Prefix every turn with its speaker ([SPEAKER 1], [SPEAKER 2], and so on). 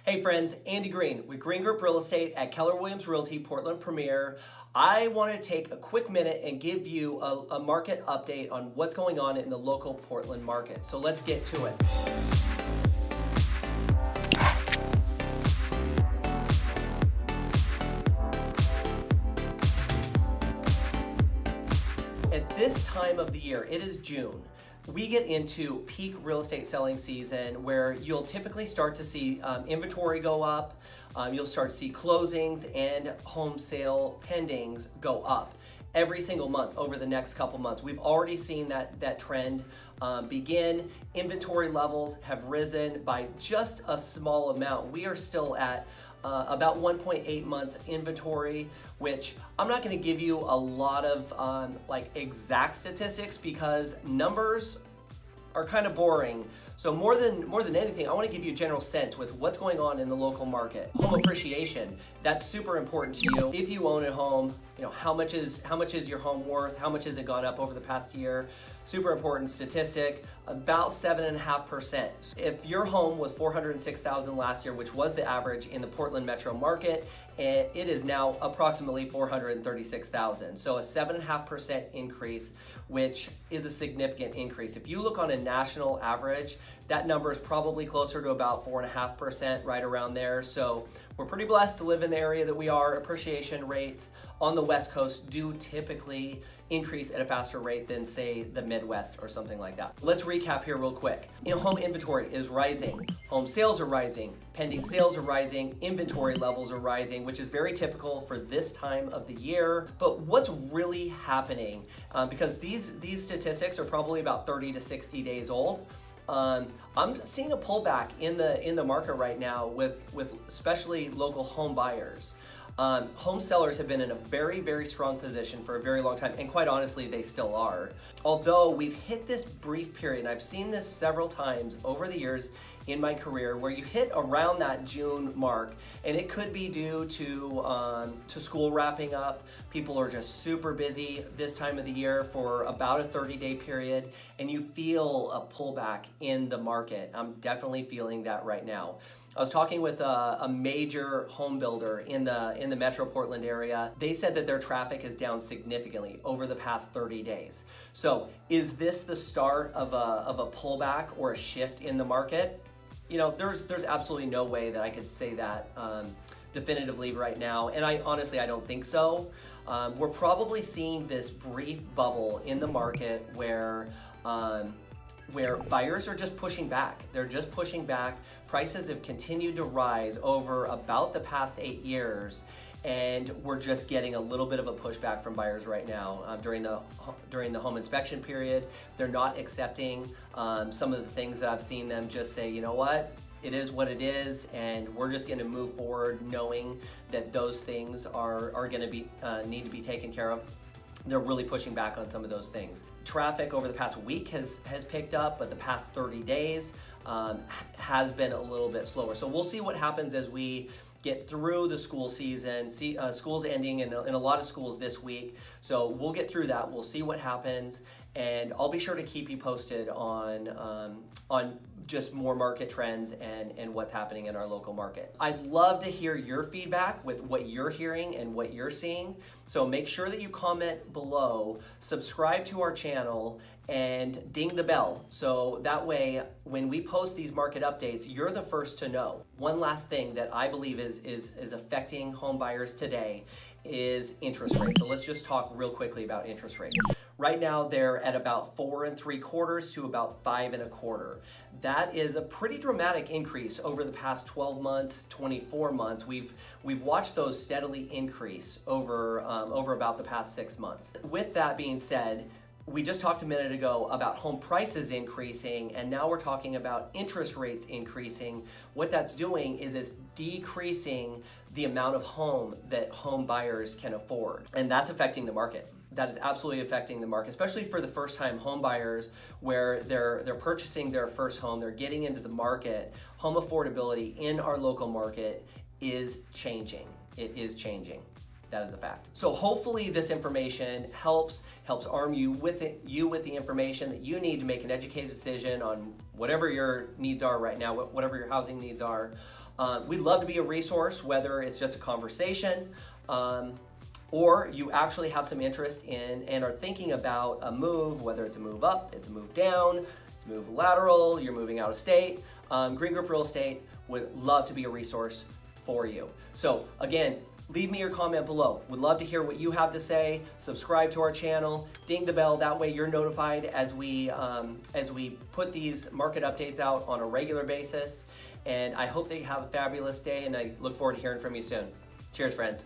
[SPEAKER 1] Hey friends, Andy Green with Green Group Real Estate at Keller Williams Realty, Portland Premier. I want to take a quick minute and give you a market update on what's going on in the local Portland market. So let's get to it. At this time of the year, it is June, we get into peak real estate selling season where you'll typically start to see inventory go up, you'll start to see closings and home sale pendings go up every single month over the next couple months. We've already seen that trend begin. Inventory levels have risen by just a small amount. We are still at about 1.8 months inventory, which I'm not going to give you a lot of exact statistics because numbers are kind of boring. So more than anything, I want to give you a general sense with what's going on in the local market. Home appreciation, that's super important to you. If you own a home, how much is your home worth? How much has it gone up over the past year? Super important statistic, about 7.5%. If your home was $406,000 last year, which was the average in the Portland metro market, it is now approximately $436,000. So a 7.5% increase, which is a significant increase. If you look on a national average, that number is probably closer to about 4.5%, right around there. So we're pretty blessed to live in the area that we are. Appreciation rates on the West Coast do typically increase at a faster rate than, say, the Midwest or something like that. Let's recap here real quick. Home inventory is rising, home sales are rising, pending sales are rising, inventory levels are rising, which is very typical for this time of the year. But what's really happening, because these statistics are probably about 30 to 60 days old, I'm seeing a pullback in the market right now with especially local home buyers. Home sellers have been in a very, very strong position for a very long time, and quite honestly, they still are. Although we've hit this brief period, and I've seen this several times over the years in my career, where you hit around that June mark, and it could be due to school wrapping up. People are just super busy this time of the year for about a 30-day period, and you feel a pullback in the market. I'm definitely feeling that right now. I was talking with a major home builder in the Metro Portland area. They said that their traffic is down significantly over the past 30 days. So is this the start of a pullback or a shift in the market? There's absolutely no way that I could say that definitively right now, and I honestly don't think so. We're probably seeing this brief bubble in the market where buyers are just pushing back. They're just pushing back. Prices have continued to rise over about the past 8 years, and we're just getting a little bit of a pushback from buyers right now. During the home inspection period, they're not accepting some of the things that I've seen them just say, you know what? It is what it is, and we're just going to move forward knowing that those things are going to need to be taken care of. They're really pushing back on some of those things. Traffic over the past week has picked up, but the past 30 days has been a little bit slower. So we'll see what happens as we get through the school season. School's ending in a lot of schools this week. So we'll get through that. We'll see what happens, and I'll be sure to keep you posted on just more market trends and what's happening in our local market. I'd love to hear your feedback with what you're hearing and what you're seeing. So make sure that you comment below, subscribe to our channel, and ding the bell. So that way, when we post these market updates, you're the first to know. One last thing that I believe is affecting home buyers today is interest rates. So let's just talk real quickly about interest rates. Right now, they're at about 4 3/4 to about 5 1/4. That is a pretty dramatic increase over the past 12 months, 24 months. We've watched those steadily increase over about the past 6 months. With that being said, we just talked a minute ago about home prices increasing, and now we're talking about interest rates increasing. What that's doing is it's decreasing the amount of home that home buyers can afford, and that's affecting the market. That is absolutely affecting the market, especially for the first-time home buyers where they're purchasing their first home, they're getting into the market. Home affordability in our local market is changing. It is changing. That is a fact. So hopefully this information helps arm you with the information that you need to make an educated decision on whatever your needs are right now, whatever your housing needs are. We'd love to be a resource, whether it's just a conversation, or you actually have some interest in and are thinking about a move, whether it's a move up, it's a move down, it's a move lateral, you're moving out of state. Green Group Real Estate would love to be a resource for you. So again, leave me your comment below. Would love to hear what you have to say. Subscribe to our channel, ding the bell, that way you're notified as we put these market updates out on a regular basis. And I hope that you have a fabulous day, and I look forward to hearing from you soon. Cheers, friends.